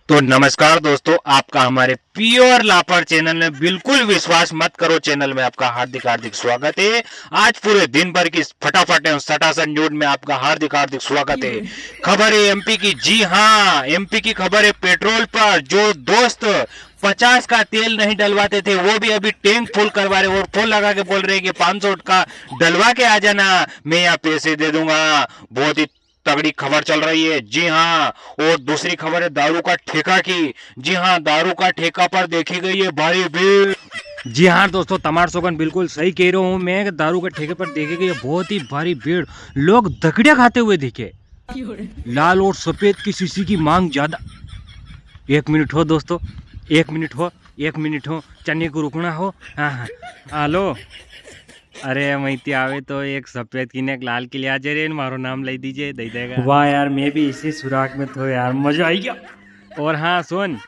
तो नमस्कार दोस्तों, आपका हमारे प्योर लापर चैनल में बिल्कुल विश्वास मत करो चैनल में आपका हार्दिक हार्दिक स्वागत है। आज पूरे दिन भर की फटाफट एवं सटासन न्यूज में आपका हार्दिक हार्दिक स्वागत है। खबर है एमपी की, जी हाँ, एमपी की खबर है। पेट्रोल पर जो दोस्त 50 का तेल नहीं डलवाते थे वो भी अभी टैंक फुल करवा रहे और फोन लगा के बोल रहे हैं कि 500 का डलवा के आ जाना, मैं यहाँ पैसे दे दूंगा। बहुत ही तगड़ी खबर चल रही है, जी हाँ। और दूसरी खबर है दारू का ठेका की, जी हाँ, दारू का ठेका पर देखी गई है भारी भीड़। जी हाँ दोस्तों, तमार सोगन बिल्कुल सही कह रहा हूँ मैं। दारू के ठेके पर देखी गई है बहुत ही भारी भीड़। लोग दकड़िया खाते हुए दिखे। लाल और सफेद की शीशी की मांग ज्यादा। एक मिनट हो दोस्तों, एक मिनट हो, एक मिनट हो, चने को रुकना हो। हाँ हाँ, हेलो। अरे मैती आवे तो एक सफेद की ने एक लाल की लिया जे रे, मारो नाम ले दीजिए, दे देगा। वाह यार, मैं भी इसी सुराग में तो यार, मजा आई गया। और हाँ सुन,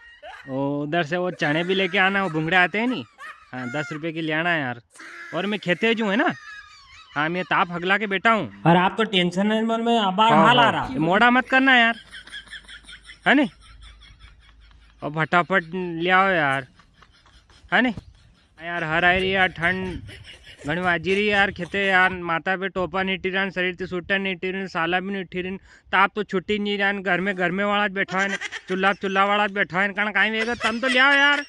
उधर से वो चने भी लेके आना, वो भुंगड़े आते हैं नहीं। हाँ, 10 रुपए की ले आना यार। और मैं खेते जो है ना, हाँ, मैं ताप हगला के बैठा हूँ। और आप तो टेंशन है मन में अब हाँ हाल आ हाँ, रहा। मोड़ा मत करना यार, है नहीं। और फटाफट ले आओ यार, है नहीं। यार हर आई रही यार ठंड, घणी वाजी रही यार। खेते यार, माथा पे टोपा नहीं टिरन, शरीर से सूटा नहीं टिरन, साला भी नहीं टिरन। ताप तो छुट्टी नहीं जान, घर में वाला बैठा है, चूल्हा वाला बैठा है, कण काई वेगा तम तो ले आओ यार।